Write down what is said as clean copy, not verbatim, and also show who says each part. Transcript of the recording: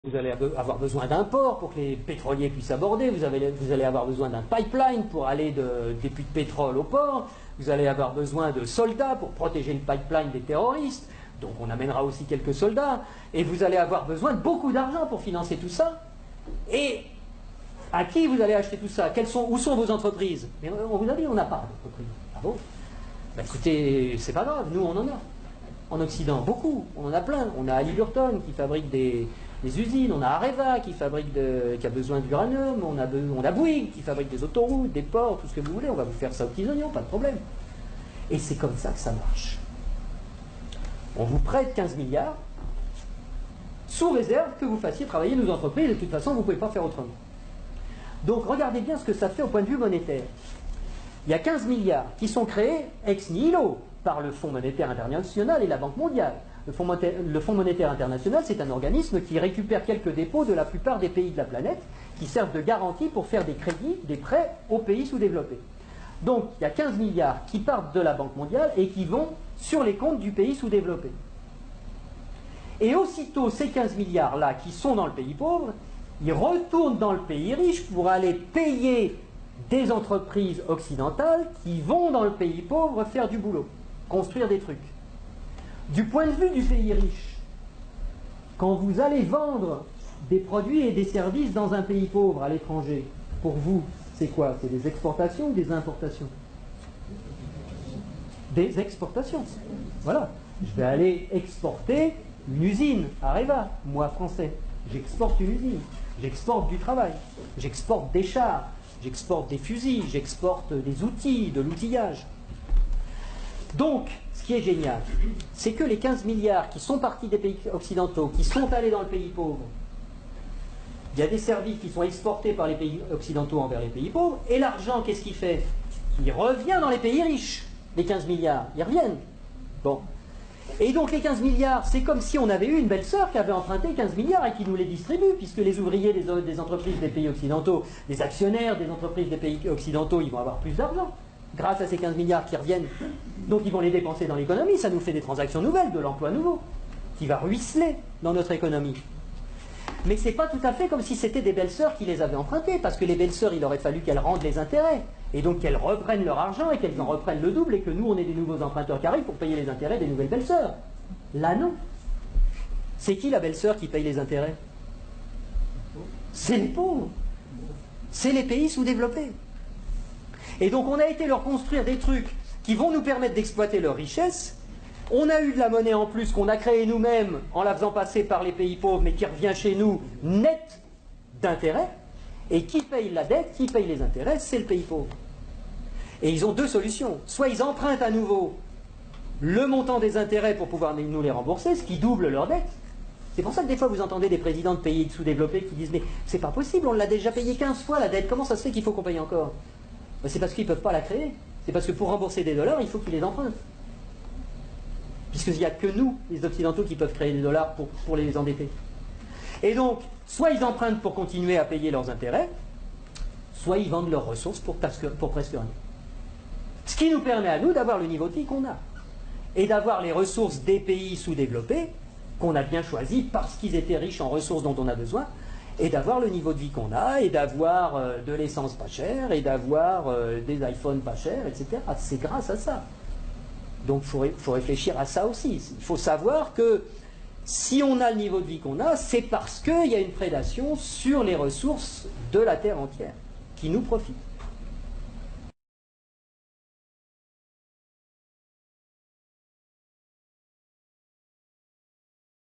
Speaker 1: Vous allez avoir besoin d'un port pour que les pétroliers puissent aborder, vous allez avoir besoin d'un pipeline pour aller des puits de pétrole au port, vous allez avoir besoin de soldats pour protéger le pipeline des terroristes, donc on amènera aussi quelques soldats, et vous allez avoir besoin de beaucoup d'argent pour financer tout ça. Et à qui vous allez acheter tout ça? Où sont vos entreprises? Mais on vous a dit, on n'a pas d'entreprise. Ah bon? Ben écoutez, c'est pas grave, nous on en a. En Occident, beaucoup, on en a plein. On a Halliburton qui fabrique des usines, on a Areva qui a besoin d'uranium, on a Bouygues qui fabrique des autoroutes, des ports, tout ce que vous voulez, on va vous faire ça aux petits oignons, pas de problème. Et c'est comme ça que ça marche. On vous prête 15 milliards, sous réserve que vous fassiez travailler nos entreprises, et de toute façon vous ne pouvez pas faire autrement. Donc regardez bien ce que ça fait au point de vue monétaire. Il y a 15 milliards qui sont créés ex nihilo par le Fonds monétaire international et la Banque mondiale. Le Fonds monétaire international, c'est un organisme qui récupère quelques dépôts de la plupart des pays de la planète qui servent de garantie pour faire des crédits, des prêts aux pays sous-développés. Donc il y a 15 milliards qui partent de la Banque mondiale et qui vont sur les comptes du pays sous-développé. Et aussitôt ces 15 milliards-là qui sont dans le pays pauvre, ils retournent dans le pays riche pour aller payer des entreprises occidentales qui vont dans le pays pauvre faire du boulot, construire des trucs. Du point de vue du pays riche, quand vous allez vendre des produits et des services dans un pays pauvre à l'étranger, pour vous, c'est quoi? C'est des exportations ou des importations? Des exportations. Voilà. Je vais aller exporter une usine, Areva, moi français. J'exporte une usine. J'exporte du travail. J'exporte des chars. J'exporte des fusils. J'exporte des outils, de l'outillage. Donc, ce qui est génial, c'est que les 15 milliards qui sont partis des pays occidentaux, qui sont allés dans le pays pauvre, il y a des services qui sont exportés par les pays occidentaux envers les pays pauvres, et l'argent, qu'est-ce qu'il fait? Il revient dans les pays riches, les 15 milliards, ils reviennent. Bon. Et donc les 15 milliards, c'est comme si on avait eu une belle-sœur qui avait emprunté 15 milliards et qui nous les distribue, puisque les ouvriers des entreprises des pays occidentaux, les actionnaires des entreprises des pays occidentaux, ils vont avoir plus d'argent grâce à ces 15 milliards qui reviennent. Donc ils vont les dépenser dans l'économie, ça nous fait des transactions nouvelles, de l'emploi nouveau, qui va ruisseler dans notre économie. Mais ce n'est pas tout à fait comme si c'était des belles-sœurs qui les avaient empruntées, parce que les belles-sœurs, il aurait fallu qu'elles rendent les intérêts, et donc qu'elles reprennent leur argent, et qu'elles en reprennent le double, et que nous, on ait des nouveaux emprunteurs qui arrivent pour payer les intérêts des nouvelles belles-sœurs. Là, non. C'est qui la belle-sœur qui paye les intérêts? C'est les pauvres. C'est les pays sous-développés. Et donc on a été leur construire des trucs qui vont nous permettre d'exploiter leurs richesses. On a eu de la monnaie en plus qu'on a créée nous-mêmes en la faisant passer par les pays pauvres, mais qui revient chez nous net d'intérêts. Et qui paye la dette, qui paye les intérêts, c'est le pays pauvre. Et ils ont deux solutions. Soit ils empruntent à nouveau le montant des intérêts pour pouvoir nous les rembourser, ce qui double leur dette. C'est pour ça que des fois vous entendez des présidents de pays sous-développés qui disent « Mais c'est pas possible, on l'a déjà payé 15 fois la dette, comment ça se fait qu'il faut qu'on paye encore ?» C'est parce qu'ils ne peuvent pas la créer. C'est parce que pour rembourser des dollars, il faut qu'ils les empruntent. Puisqu'il n'y a que nous, les Occidentaux, qui peuvent créer des dollars pour les endetter. Et donc, soit ils empruntent pour continuer à payer leurs intérêts, soit ils vendent leurs ressources pour presque rien. Ce qui nous permet à nous d'avoir le niveau de vie qu'on a. Et d'avoir les ressources des pays sous-développés, qu'on a bien choisis parce qu'ils étaient riches en ressources dont on a besoin, et d'avoir le niveau de vie qu'on a, et d'avoir de l'essence pas chère, et d'avoir des iPhones pas chers, etc. C'est grâce à ça. Donc il faut réfléchir à ça aussi. Il faut savoir que si on a le niveau de vie qu'on a, c'est parce qu'il y a une prédation sur les ressources de la Terre entière, qui nous profitent.